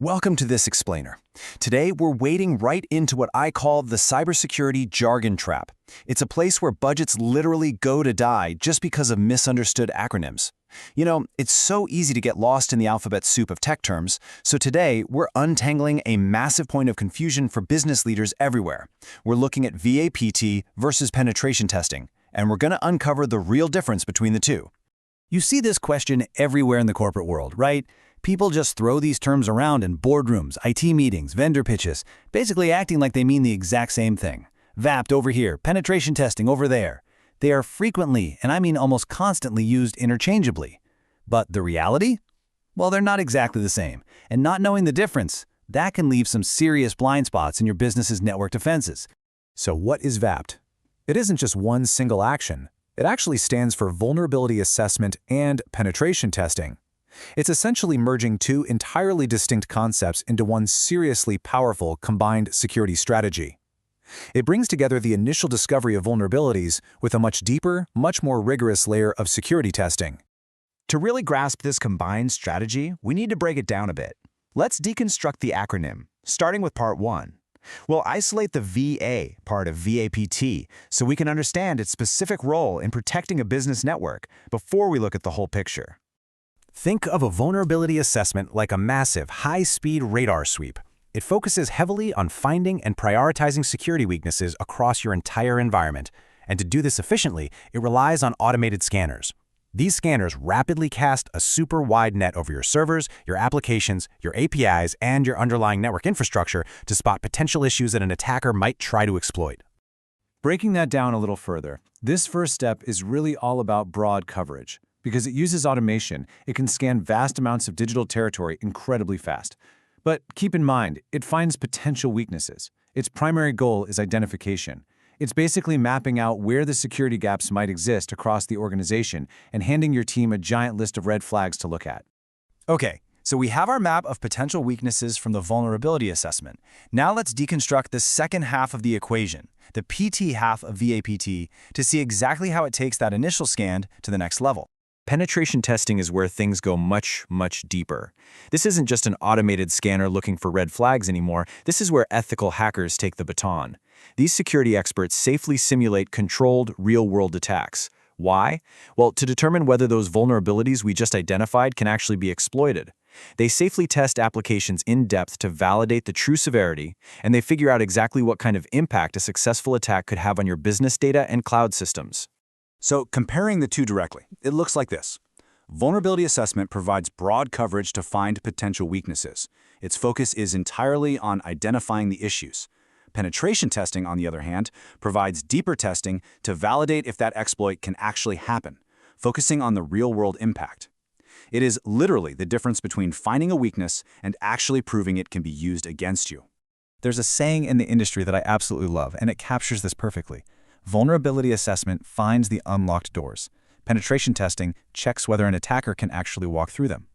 Welcome to this explainer. Today, we're wading right into what I call the cybersecurity jargon trap. It's a place where budgets literally go to die just because of misunderstood acronyms. You know, it's so easy to get lost in the alphabet soup of tech terms, so today, we're untangling a massive point of confusion for business leaders everywhere. We're looking at VAPT versus penetration testing, and we're going to uncover the real difference between the two. You see this question everywhere in the corporate world, right? People just throw these terms around in boardrooms, IT meetings, vendor pitches, basically acting like they mean the exact same thing. VAPT over here, penetration testing over there. They are frequently, and I mean almost constantly, used interchangeably. But the reality? Well, they're not exactly the same. And not knowing the difference, that can leave some serious blind spots in your business's network defenses. So what is VAPT? It isn't just one single action. It actually stands for Vulnerability Assessment and Penetration Testing. It's essentially merging two entirely distinct concepts into one seriously powerful combined security strategy. It brings together the initial discovery of vulnerabilities with a much deeper, much more rigorous layer of security testing. To really grasp this combined strategy, we need to break it down a bit. Let's deconstruct the acronym, starting with part 1. We'll isolate the VA part of VAPT so we can understand its specific role in protecting a business network before we look at the whole picture. Think of a vulnerability assessment like a massive, high-speed radar sweep. It focuses heavily on finding and prioritizing security weaknesses across your entire environment. And to do this efficiently, it relies on automated scanners. These scanners rapidly cast a super wide net over your servers, your applications, your APIs, and your underlying network infrastructure to spot potential issues that an attacker might try to exploit. Breaking that down a little further, this first step is really all about broad coverage. Because it uses automation, it can scan vast amounts of digital territory incredibly fast. But keep in mind, it finds potential weaknesses. Its primary goal is identification. It's basically mapping out where the security gaps might exist across the organization and handing your team a giant list of red flags to look at. Okay, so we have our map of potential weaknesses from the vulnerability assessment. Now let's deconstruct the second half of the equation, the PT half of VAPT, to see exactly how it takes that initial scan to the next level. Penetration testing is where things go much, much deeper. This isn't just an automated scanner looking for red flags anymore. This is where ethical hackers take the baton. These security experts safely simulate controlled, real-world attacks. Why? Well, to determine whether those vulnerabilities we just identified can actually be exploited. They safely test applications in depth to validate the true severity, and they figure out exactly what kind of impact a successful attack could have on your business data and cloud systems. So comparing the two directly, it looks like this. Vulnerability assessment provides broad coverage to find potential weaknesses. Its focus is entirely on identifying the issues. Penetration testing, on the other hand, provides deeper testing to validate if that exploit can actually happen, focusing on the real-world impact. It is literally the difference between finding a weakness and actually proving it can be used against you. There's a saying in the industry that I absolutely love, and it captures this perfectly. Vulnerability assessment finds the unlocked doors. Penetration testing checks whether an attacker can actually walk through them.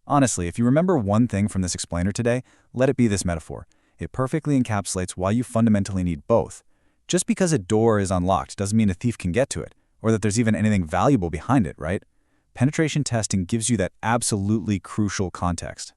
Honestly, if you remember one thing from this explainer today, let it be this metaphor. It perfectly encapsulates why you fundamentally need both. Just because a door is unlocked doesn't mean a thief can get to it, or that there's even anything valuable behind it, right? Penetration testing gives you that absolutely crucial context.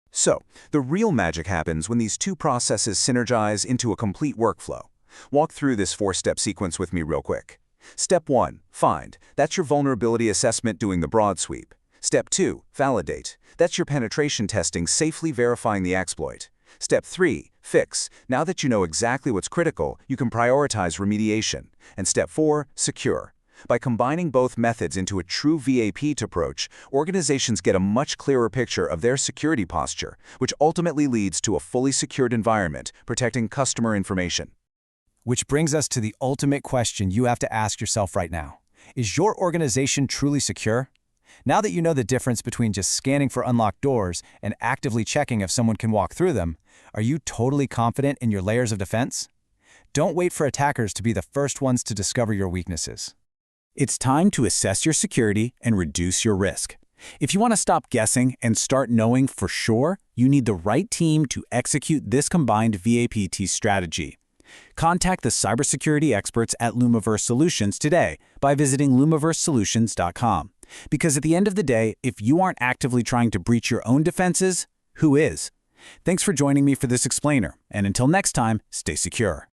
So, the real magic happens when these two processes synergize into a complete workflow. Walk through this 4-step sequence with me real quick. Step 1, find. That's your vulnerability assessment doing the broad sweep. Step 2, validate. That's your penetration testing safely verifying the exploit. Step 3, fix. Now that you know exactly what's critical, you can prioritize remediation. And Step 4, secure. By combining both methods into a true VAPT approach, organizations get a much clearer picture of their security posture, which ultimately leads to a fully secured environment protecting customer information. Which brings us to the ultimate question you have to ask yourself right now. Is your organization truly secure? Now that you know the difference between just scanning for unlocked doors and actively checking if someone can walk through them, are you totally confident in your layers of defense? Don't wait for attackers to be the first ones to discover your weaknesses. It's time to assess your security and reduce your risk. If you want to stop guessing and start knowing for sure, you need the right team to execute this combined VAPT strategy. Contact the cybersecurity experts at Lumiverse Solutions today by visiting lumiversesolutions.com. Because at the end of the day, if you aren't actively trying to breach your own defenses, who is? Thanks for joining me for this explainer, and until next time, stay secure.